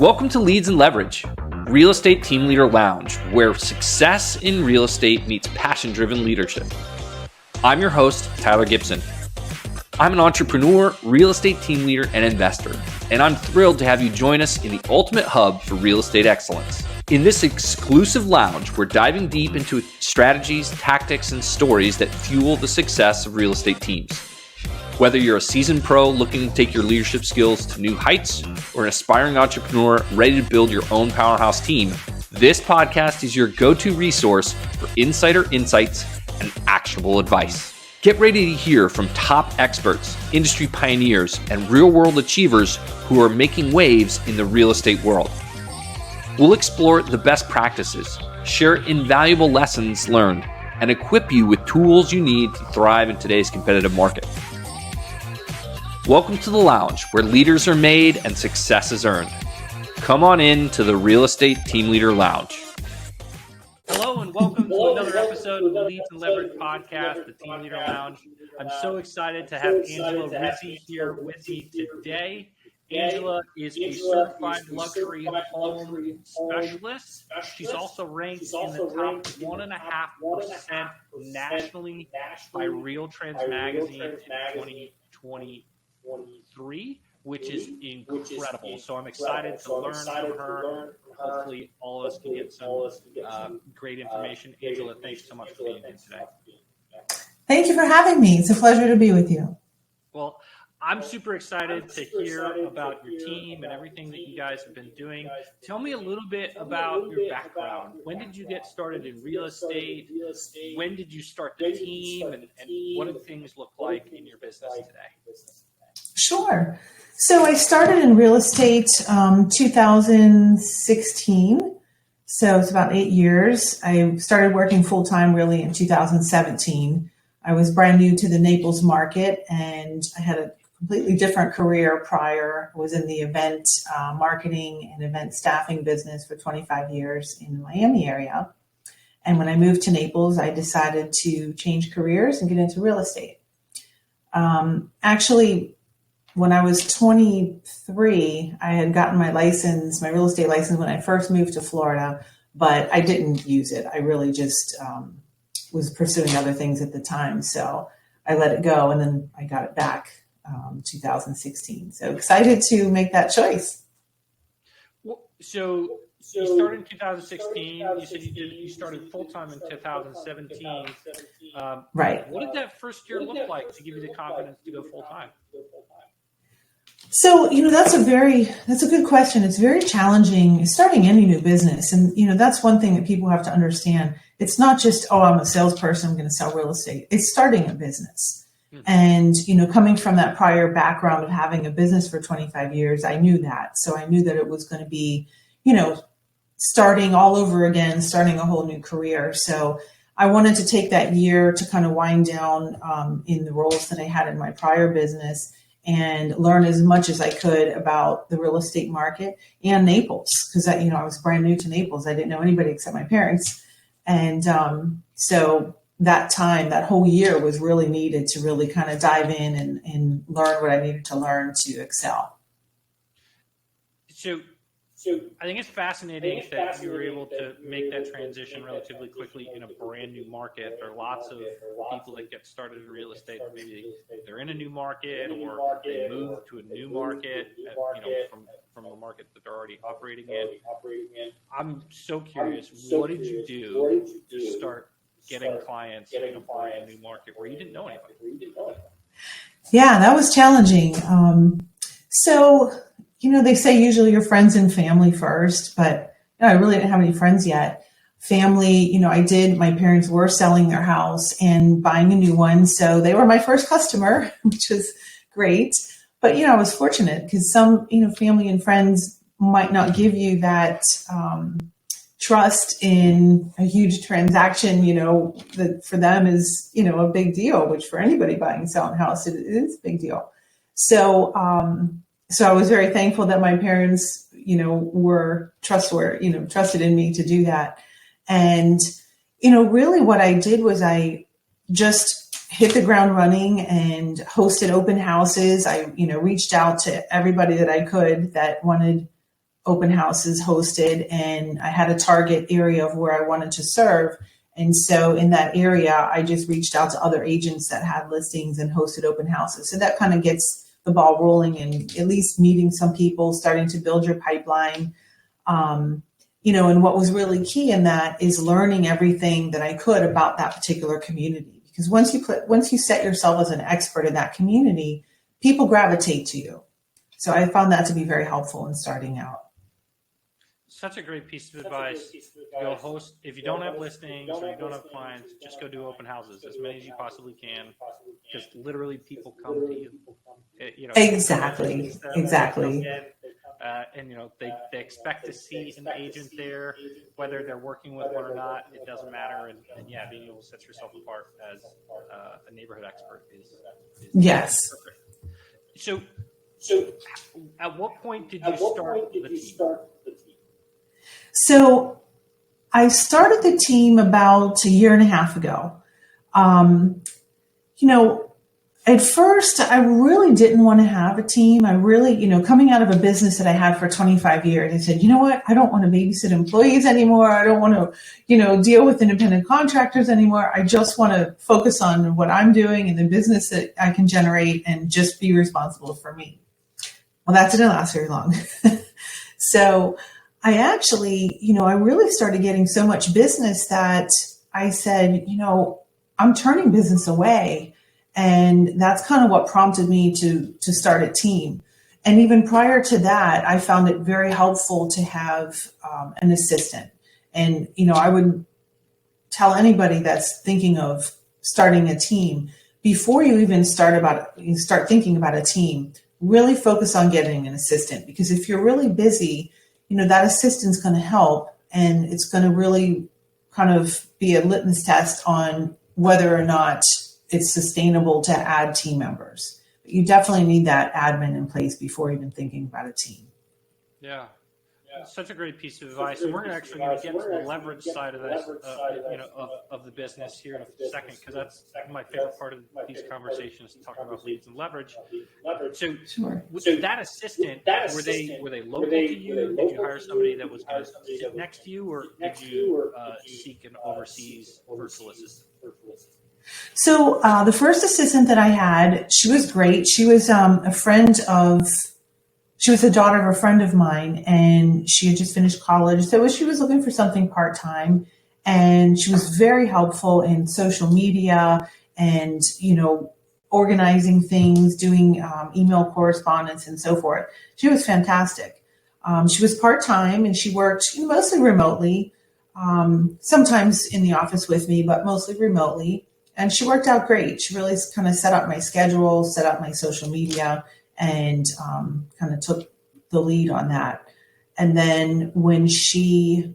Welcome to Leads and Leverage, Real Estate Team Leader Lounge, where success in real estate meets passion-driven leadership. I'm your host, Tyler Gibson. I'm an entrepreneur, real estate team leader, and investor, and I'm thrilled to have you join us in the ultimate hub for real estate excellence. In this exclusive lounge, we're diving deep into strategies, tactics, and stories that fuel the success of real estate teams. Whether you're a seasoned pro looking to take your leadership skills to new heights or an aspiring entrepreneur ready to build your own powerhouse team, this podcast is your go-to resource for insider insights and actionable advice. Get ready to hear from top experts, industry pioneers, and real-world achievers who are making waves in the real estate world. We'll explore the best practices, share invaluable lessons learned, and equip you with tools you need to thrive in today's competitive market. Welcome to the lounge where leaders are made and success is earned. Come on in to the Real Estate Team Leader Lounge. Hello and welcome to another episode of the Leads and Leverage podcast, the Team Leader Lounge. I'm so excited to have Angela Rizzi here with me today. Angela is a certified luxury home specialist. She's also ranked in the top 1.5% nationally by RealTrends Magazine in 2023, which is incredible. So I'm excited to learn from her. Hopefully all of us can get some great information. Angela, thanks so much for being here today. Thank you for having me. It's a pleasure to be with you. Well, I'm super excited to hear about your team and everything that you guys have been doing. Tell me a little bit about your background. When did you get started in real estate? When did you start the team? And what do things look like in your business today? Sure. So I started in real estate 2016. So it's about 8 years. I started working full-time really in 2017. I was brand new to the Naples market and I had a completely different career prior. I was in the event marketing and event staffing business for 25 years in the Miami area. And when I moved to Naples, I decided to change careers and get into real estate. Actually, when I was 23, I had gotten my license, my real estate license when I first moved to Florida, but I didn't use it. I really just was pursuing other things at the time. So I let it go and then I got it back 2016. So excited to make that choice. Well, so you started in 2016. You said you started full-time in 2017. Right. What did that first year look like to give you the confidence to go full-time? So, that's a good question. It's very challenging starting any new business. And, that's one thing that people have to understand. It's not just, I'm a salesperson, I'm going to sell real estate. It's starting a business. And, coming from that prior background of having a business for 25 years, I knew that. So I knew that it was going to be, starting all over again, starting a whole new career. So I wanted to take that year to kind of wind down in the roles that I had in my prior business and learn as much as I could about the real estate market and Naples, because I was brand new to Naples. I didn't know anybody except my parents. And so that whole year was really needed to really kind of dive in and learn what I needed to learn to excel. So I think it's fascinating that you were able to make that transition relatively quickly in a brand new market. There are lots of people that get started in real estate. Maybe they're in a new market or they move to a new market, from a market that they're already operating in. I'm so curious, what did you do to start getting clients in a brand new market where you didn't know anybody? Yeah, that was challenging. They say usually your friends and family first, but I really didn't have any friends yet. Family, my parents were selling their house and buying a new one. So they were my first customer, which was great. But, I was fortunate because some, family and friends might not give you that trust in a huge transaction, that for them is, a big deal, which for anybody buying and selling a house, it is a big deal. So I was very thankful that my parents, were trustworthy, trusted in me to do that. And, really what I did was I just hit the ground running and hosted open houses. I, reached out to everybody that I could that wanted open houses hosted, and I had a target area of where I wanted to serve. And so in that area, I just reached out to other agents that had listings and hosted open houses. So that kind of gets the ball rolling and at least meeting some people, starting to build your pipeline. And what was really key in that is learning everything that I could about that particular community. Because once you set yourself as an expert in that community, people gravitate to you. So I found that to be very helpful in starting out. Such a great piece of advice. Go host, if you don't have listings or you don't have clients, just go do open houses, as many as you possibly can, because literally people come to you. Exactly. They expect to see an agent there, whether they're working with one or not, it doesn't matter. And being able to set yourself apart as a neighborhood expert is yes. Perfect. So at what point did you start the team? So I started the team about a year and a half ago. At first, I really didn't want to have a team. I really, coming out of a business that I had for 25 years, I said, you know what? I don't want to babysit employees anymore. I don't want to, deal with independent contractors anymore. I just want to focus on what I'm doing and the business that I can generate and just be responsible for me. Well, that didn't last very long. So I actually, I really started getting so much business that I said, I'm turning business away. And that's kind of what prompted me to start a team. And even prior to that, I found it very helpful to have an assistant. And, I would tell anybody that's thinking of starting a team, before you even start thinking about a team, really focus on getting an assistant. Because if you're really busy, that assistant's going to help, and it's going to really kind of be a litmus test on whether or not it's sustainable to add team members. But you definitely need that admin in place before even thinking about a team. Yeah. Such a great piece of advice. And we're actually going to get to the leverage side of this, of the business here in a second, because that's my favorite part of these conversations, talking about leads and leverage. So, Sure. With that assistant, were they local to you? Did you hire somebody that was going to sit next to you, or did you seek an overseas virtual assistant? So the first assistant that I had, she was great. She was she was the daughter of a friend of mine, and she had just finished college. So she was looking for something part-time, and she was very helpful in social media and, organizing things, doing email correspondence and so forth. She was fantastic. She was part-time, and she worked mostly remotely, sometimes in the office with me, but mostly remotely. And she worked out great. She really kind of set up my schedule, set up my social media, and kind of took the lead on that. And then when she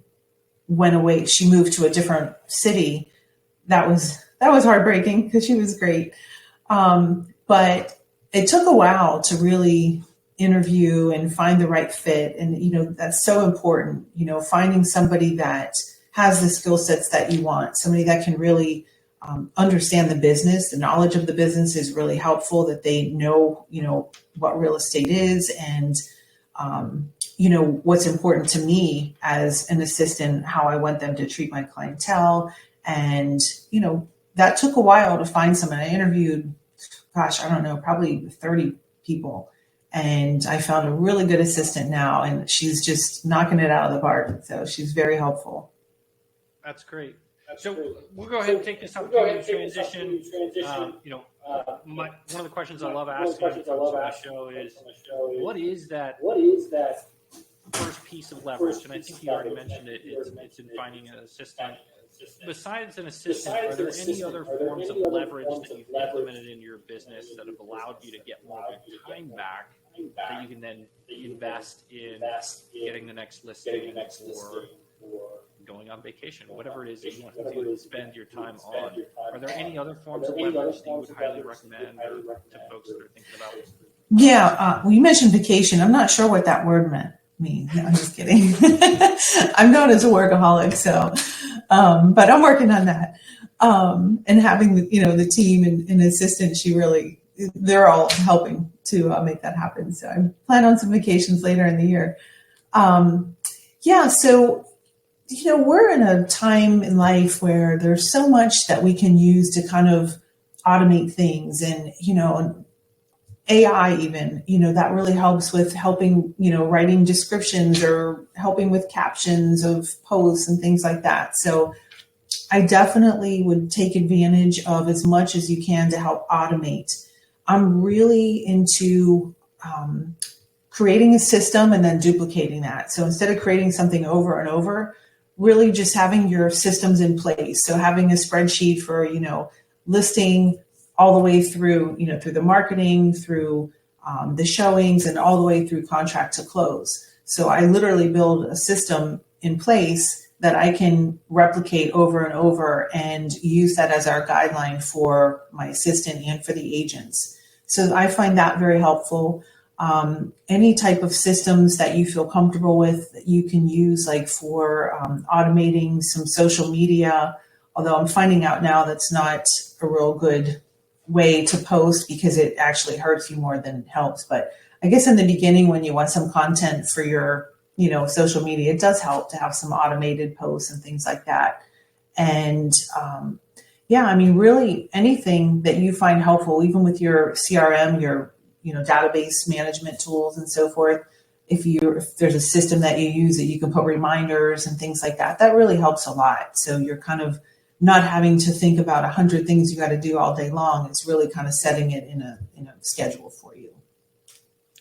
went away, she moved to a different city. That was heartbreaking because she was great. But it took a while to really interview and find the right fit. And, that's so important, finding somebody that has the skill sets that you want, somebody that can really understand the business. The knowledge of the business is really helpful, that they know, what real estate is and, what's important to me as an assistant, how I want them to treat my clientele. And, that took a while to find someone. I interviewed, probably 30 people. And I found a really good assistant now, and she's just knocking it out of the park. So she's very helpful. That's great. So we'll go ahead and take this opportunity to transition. One of the questions I love asking on the show is, what is that first piece of leverage? And I think you already mentioned it. It's in finding an assistant. Besides an assistant, are there any other forms of leverage that you've implemented in your business that have allowed you to get more of your time back that you can then invest in getting the next listing or going on vacation, whatever it is that you want to spend your time on? Are there any other forms of leverage that you would highly recommend to folks that are thinking about? Yeah, well, you mentioned vacation. I'm not sure what that word means. No, I'm just kidding. I'm known as a workaholic, so, but I'm working on that. And having the team and assistant, they're all helping to make that happen. So I plan on some vacations later in the year. Yeah. So, we're in a time in life where there's so much that we can use to kind of automate things and, AI even, that really helps with helping, writing descriptions or helping with captions of posts and things like that. So I definitely would take advantage of as much as you can to help automate. I'm really into creating a system and then duplicating that. So instead of creating something over and over, really just having your systems in place. So having a spreadsheet for, listing all the way through, through the marketing, through the showings, and all the way through contract to close. So I literally build a system in place that I can replicate over and over and use that as our guideline for my assistant and for the agents. So I find that very helpful. Any type of systems that you feel comfortable with, you can use like for automating some social media, although I'm finding out now that's not a real good way to post because it actually hurts you more than it helps. But I guess in the beginning, when you want some content for your, social media, it does help to have some automated posts and things like that. And really anything that you find helpful, even with your CRM, your, database management tools and so forth. If there's a system that you use that you can put reminders and things like that, that really helps a lot. So you're kind of not having to think about 100 things you got to do all day long. It's really kind of setting it in a schedule for you.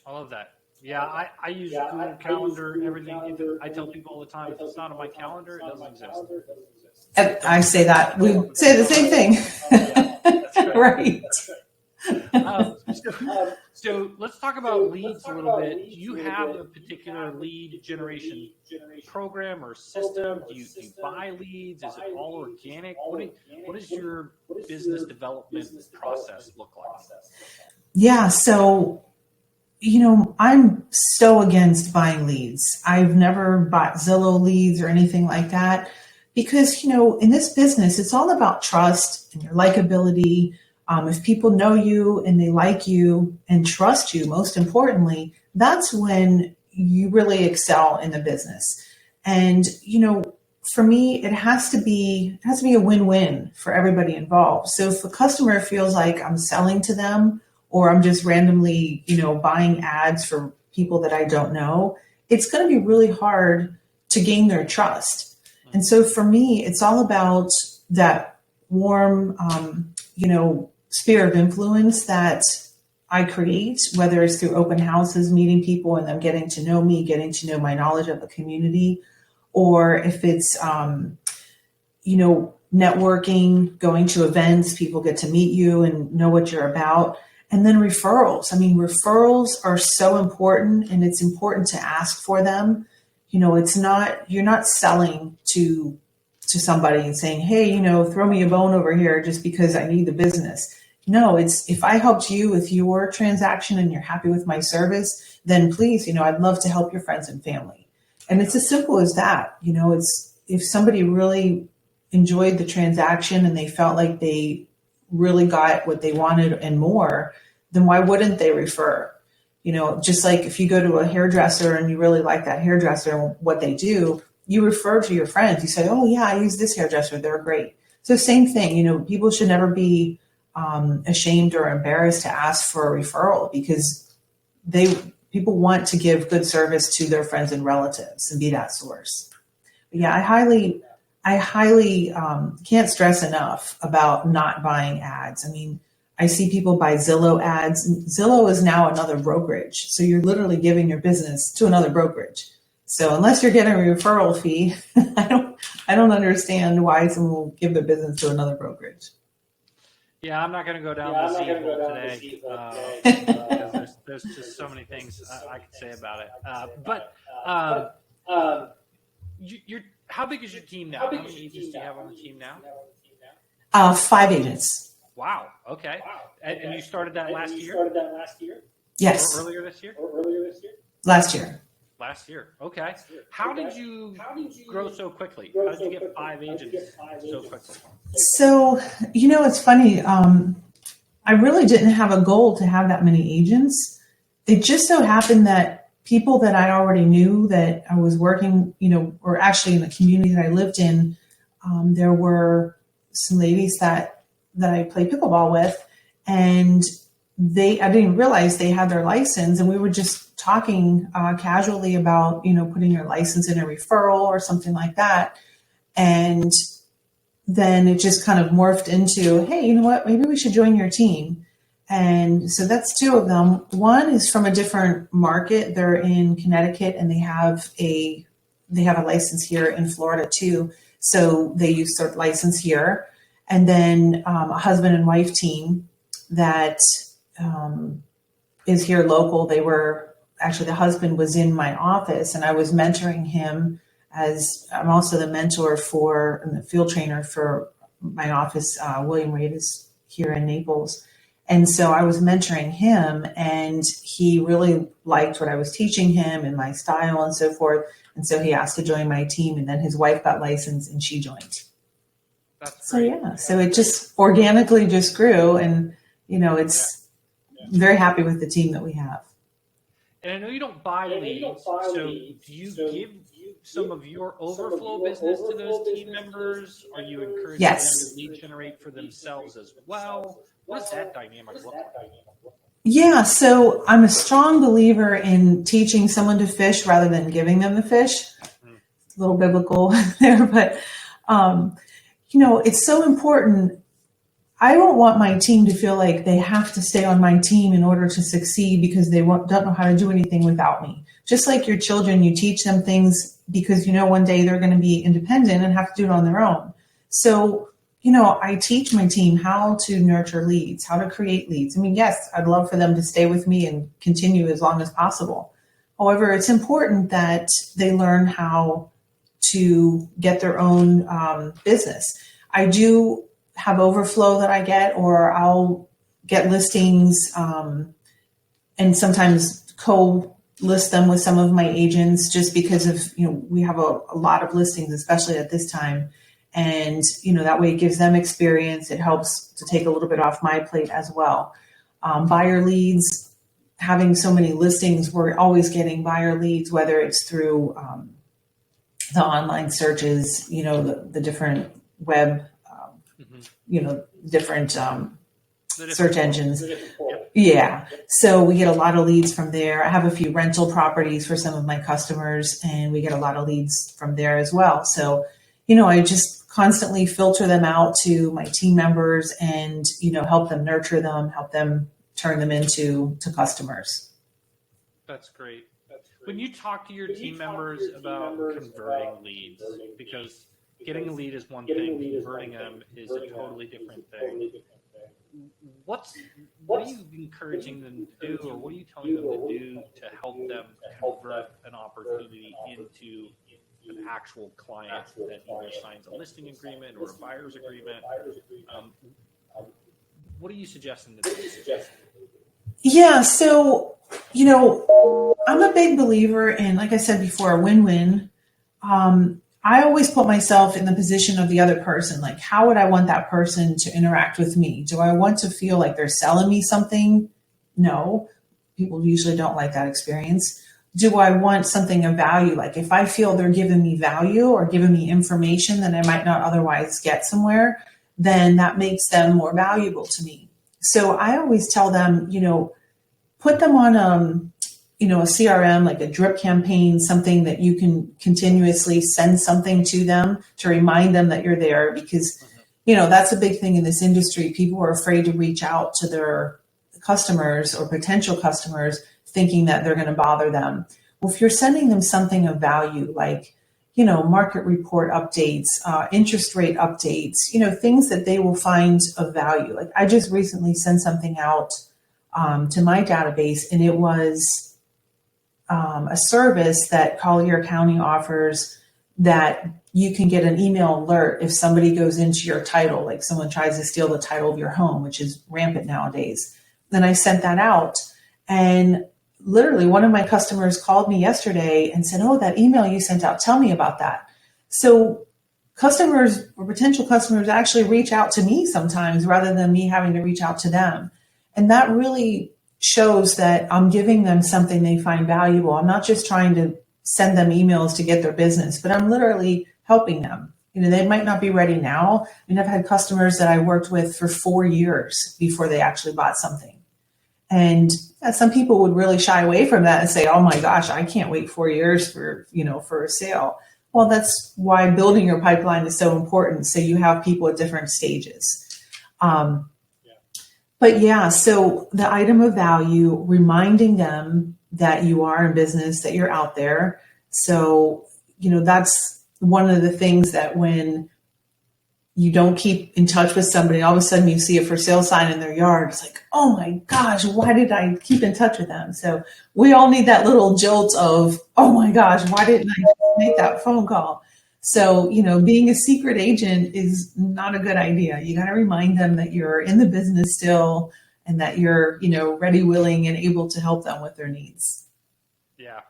I love that. Yeah, I use Google Calendar, everything. I tell people all the time, if it's not on my calendar, it doesn't exist. And I say that. We say the same thing. Right. So let's talk about leads a little bit. Do you have a particular lead generation program or system? Do you buy leads? Is it all organic? What does your business development process look like? Yeah, so I'm so against buying leads. I've never bought Zillow leads or anything like that because, in this business, it's all about trust and your likability. If people know you and they like you and trust you, most importantly, that's when you really excel in the business. And, for me, it has to be a win-win for everybody involved. So if a customer feels like I'm selling to them, or I'm just randomly, buying ads for people that I don't know, it's going to be really hard to gain their trust. And so for me, it's all about that warm, sphere of influence that I create, whether it's through open houses, meeting people and them getting to know me, getting to know my knowledge of the community, or if it's, networking, going to events, people get to meet you and know what you're about. And then referrals. I mean, referrals are so important, and it's important to ask for them. You're not selling to somebody and saying, hey, throw me a bone over here just because I need the business. No, it's if I helped you with your transaction and you're happy with my service, then please, I'd love to help your friends and family. And it's as simple as that. It's if somebody really enjoyed the transaction and they felt like they really got what they wanted and more, then why wouldn't they refer? Just like if you go to a hairdresser and you really like that hairdresser and what they do, you refer to your friends. You say, oh yeah, I use this hairdresser. They're great. So same thing, people should never be ashamed or embarrassed to ask for a referral because people want to give good service to their friends and relatives and be that source. But yeah, I highly can't stress enough about not buying ads. I mean, I see people buy Zillow ads. Zillow is now another brokerage. So you're literally giving your business to another brokerage. So unless you're getting a referral fee, I don't understand why someone will give their business to another brokerage. Yeah, I'm not going to go down the Z hole today because there's just so many things I could say about it. How big is your team now? How many agents do you have on the team now? 5 agents. Wow. Okay. And you started that last year? Yes. Or earlier this year? Last year. Last year. Okay. How did you grow so quickly? How did you get 5 agents so quickly? So, it's funny. I really didn't have a goal to have that many agents. It just so happened that people that I already knew that I was working, or actually in the community that I lived in, there were some ladies that I played pickleball with, and I didn't realize they had their license, and we were just talking casually about, putting your license in a referral or something like that. And then it just kind of morphed into, hey, you know what, maybe we should join your team. And so that's two of them. One is from a different market. They're in Connecticut, and they have a license here in Florida too. So they use their license here. And then a husband and wife team that is here local. They were actually, the husband was in my office, and I was mentoring him, as I'm also the mentor and the field trainer for my office. William Reid is here in Naples. And so I was mentoring him, and he really liked what I was teaching him and my style and so forth. And so he asked to join my team, and then his wife got licensed and she joined. So yeah, so it just organically just grew, and it's very happy with the team that we have. And I know you don't buy leads, so do you give some of your overflow business to those team members? Are you encouraging them to lead generate for themselves as well? What does that dynamic look like? Yeah, so I'm a strong believer in teaching someone to fish rather than giving them the fish. It's a little biblical there, but it's so important. I don't want my team to feel like they have to stay on my team in order to succeed because they don't know how to do anything without me. Just like your children, you teach them things because one day they're going to be independent and have to do it on their own. So, I teach my team how to nurture leads, how to create leads. I mean, yes, I'd love for them to stay with me and continue as long as possible. However, it's important that they learn how to get their own business. I do have overflow that I get, or I'll get listings and sometimes co-list them with some of my agents, just because of, we have a lot of listings, especially at this time. And, that way it gives them experience. It helps to take a little bit off my plate as well. Buyer leads, having so many listings, we're always getting buyer leads, whether it's through the online searches, the different web, different search engines. Yeah. So we get a lot of leads from there. I have a few rental properties for some of my customers, and we get a lot of leads from there as well. So, I just constantly filter them out to my team members and, help them nurture them, help them turn them into customers. That's great. When you talk to your team members about converting leads, because getting a lead is one thing, converting them is a totally different thing. What are you encouraging them to do, or what are you telling them to do to help them convert an opportunity into an actual client that either signs a listing agreement or a buyer's agreement? What are you suggesting to them? Yeah, so, I'm a big believer in, like I said before, a win-win. I always put myself in the position of the other person. Like, how would I want that person to interact with me? Do I want to feel like they're selling me something? No, people usually don't like that experience. Do I want something of value? Like, if I feel they're giving me value or giving me information that I might not otherwise get somewhere, then that makes them more valuable to me. So I always tell them, put them on a CRM, like a drip campaign, something that you can continuously send something to them to remind them that you're there, because, that's a big thing in this industry. People are afraid to reach out to their customers or potential customers thinking that they're going to bother them. Well, if you're sending them something of value, like, market report updates, interest rate updates, things that they will find of value. Like, I just recently sent something out to my database, and it was a service that Collier County offers that you can get an email alert if somebody goes into your title, like someone tries to steal the title of your home, which is rampant nowadays. Then I sent that out, and literally one of my customers called me yesterday and said, "Oh, that email you sent out, tell me about that." So customers or potential customers actually reach out to me sometimes rather than me having to reach out to them. And that really shows that I'm giving them something they find valuable. I'm not just trying to send them emails to get their business, but I'm literally helping them. They might not be ready now. I've had customers that I worked with for 4 years before they actually bought something. And some people would really shy away from that and say, oh my gosh, I can't wait 4 years for a sale. Well, that's why building your pipeline is so important. So you have people at different stages. But yeah, so the item of value, reminding them that you are in business, that you're out there. So, that's one of the things that when you don't keep in touch with somebody, all of a sudden you see a for sale sign in their yard. It's like, oh my gosh, why did I keep in touch with them? So we all need that little jolt of, oh my gosh, why didn't I make that phone call? So, being a secret agent is not a good idea. You got to remind them that you're in the business still and that you're, ready, willing, and able to help them with their needs. Yeah.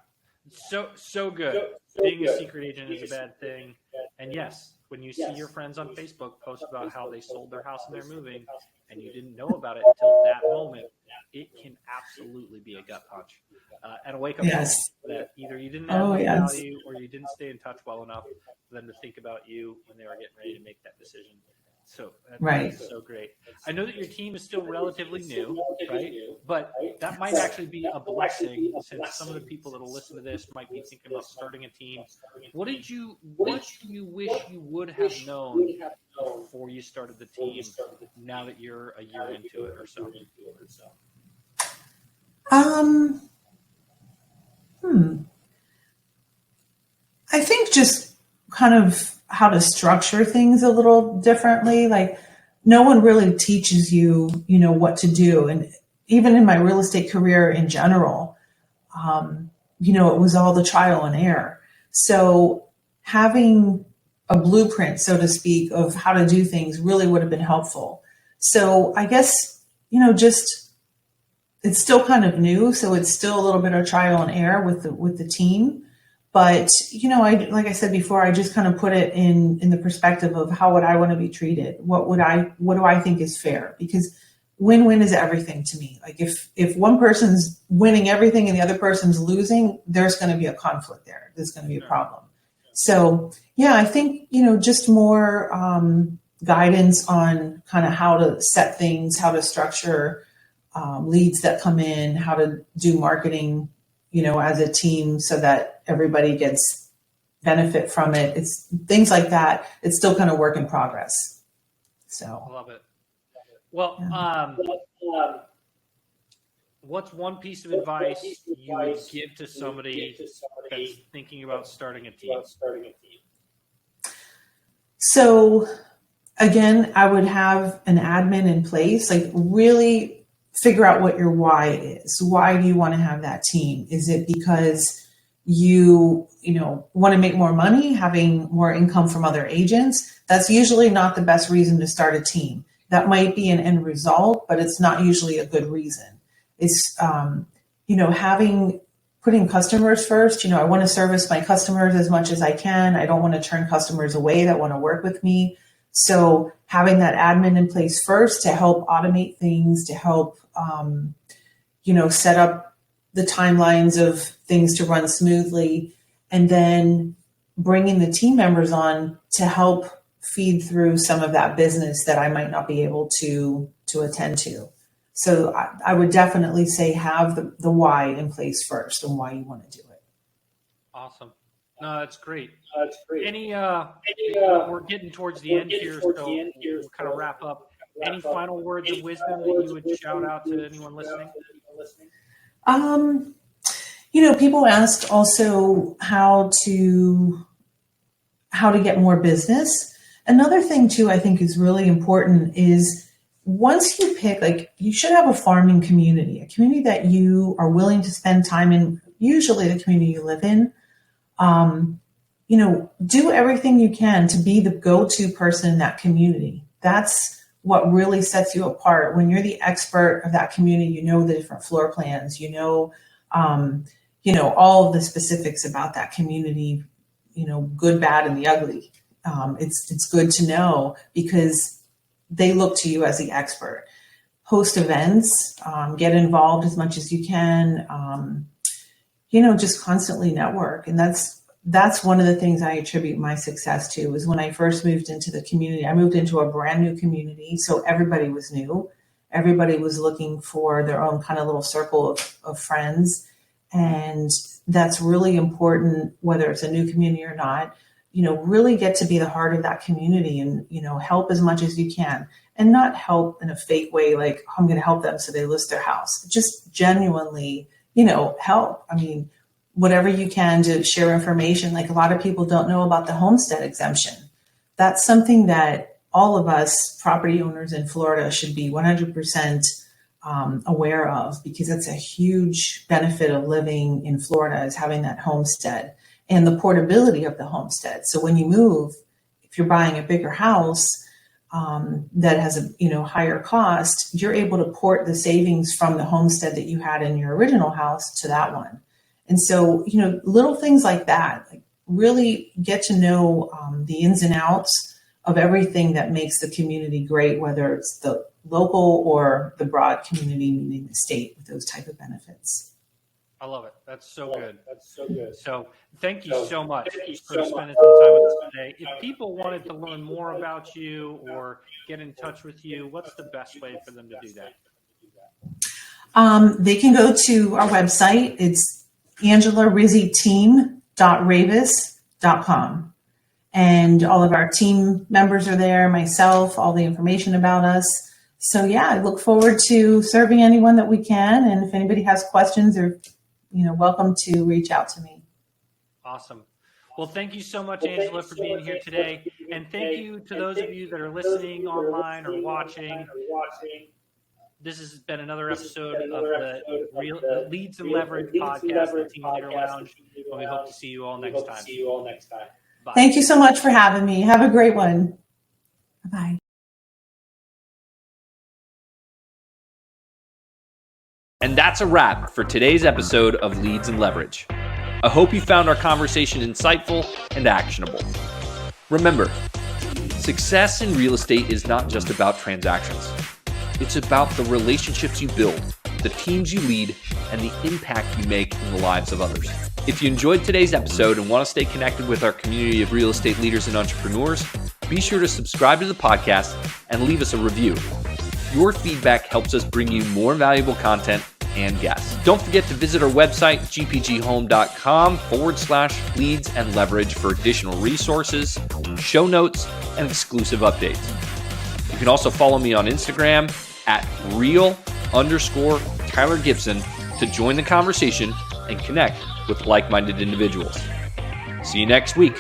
So good. Being a secret agent is a bad thing. And yes, when you see your friends on Facebook post about how they sold their house and they're moving and you didn't know about it until that moment, it can absolutely be a gut punch and a wake-up call that either you didn't have enough value or you didn't stay in touch well enough for them to think about you when they were getting ready to make that decision. So that's so great. I know that your team is still relatively new, right? But that might actually be a blessing since some of the people that will listen to this might be thinking about starting a team. What do you wish you would have known before you started the team now that you're a year into it or so? I think just kind of how to structure things a little differently. Like no one really teaches you, what to do. And even in my real estate career in general, it was all the trial and error. So having a blueprint, so to speak, of how to do things really would have been helpful. So I guess, just it's still kind of new. So it's still a little bit of trial and error with the team. But, like I said before, I just kind of put it in the perspective of how would I want to be treated? What do I think is fair? Because win-win is everything to me. Like if one person's winning everything and the other person's losing, there's going to be a conflict there. There's going to be a problem. So yeah, I think, just more guidance on kind of how to set things, how to structure leads that come in, how to do marketing, as a team so that everybody gets benefit from it. It's things like that. It's still kind of work in progress. So I love it. Well, what's one piece of advice you would give to somebody that's thinking about starting a team? So again, I would have an admin in place, like really figure out what your why is. Why do you want to have that team? Is it because you want to make more money, having more income from other agents? That's usually not the best reason to start a team. That might be an end result, but it's not usually a good reason. It's, putting customers first. I want to service my customers as much as I can. I don't want to turn customers away that want to work with me. So having that admin in place first to help automate things, to help, set up the timelines of things to run smoothly, and then bringing the team members on to help feed through some of that business that I might not be able to attend to. So I would definitely say have the why in place first and why you want to do it. Awesome. No, that's great. We're getting towards the end here, so we'll kind of wrap up. Any final words of wisdom that you would shout out to anyone listening? People asked also how to get more business. Another thing too, I think is really important is once you pick, you should have a farming community, a community that you are willing to spend time in, usually the community you live in. Do everything you can to be the go-to person in that community. That's what really sets you apart. When you're the expert of that community, the different floor plans, all of the specifics about that community, good, bad, and the ugly. It's good to know because they look to you as the expert. host events, get involved as much as you can, just constantly network. And that's one of the things I attribute my success to. Is when I first moved into the community, I moved into a brand new community. So everybody was new. Everybody was looking for their own kind of little circle of friends. And that's really important, whether it's a new community or not. Really get to be the heart of that community and, help as much as you can, and not help in a fake way, like, I'm going to help them so they list their house. Just genuinely, help. I mean, whatever you can to share information. Like, a lot of people don't know about the homestead exemption. That's something that all of us property owners in Florida should be 100% aware of, because it's a huge benefit of living in Florida, is having that homestead and the portability of the homestead. So when you move, if you're buying a bigger house that has a higher cost, you're able to port the savings from the homestead that you had in your original house to that one. And so, little things like that, like, really get to know the ins and outs of everything that makes the community great, whether it's the local or the broad community, meaning the state, with those type of benefits. I love it. That's so good. So thank you so much for spending some time with us today. If people wanted to learn more about you or get in touch with you, what's the best way for them to do that? They can go to our website. It's angelarizzi.ravis.com. And all of our team members are there, myself, all the information about us. So yeah, I look forward to serving anyone that we can. And if anybody has questions, they're welcome to reach out to me. Awesome. Well, thank you so much, Angela, for being here today. And thank you to those of you that are listening online or watching. This has been another episode of the Leads and Leverage podcast, the Team Leader Lounge. And we hope to see you all next time. Bye. Thank you so much for having me. Have a great one. Bye. And that's a wrap for today's episode of Leads and Leverage. I hope you found our conversation insightful and actionable. Remember, success in real estate is not just about transactions. It's about the relationships you build, the teams you lead, and the impact you make in the lives of others. If you enjoyed today's episode and want to stay connected with our community of real estate leaders and entrepreneurs, be sure to subscribe to the podcast and leave us a review. Your feedback helps us bring you more valuable content and guests. Don't forget to visit our website, gpghome.com/leads and leverage for additional resources, show notes, and exclusive updates. You can also follow me on Instagram at real_Tyler Gibson to join the conversation and connect with like-minded individuals. See you next week.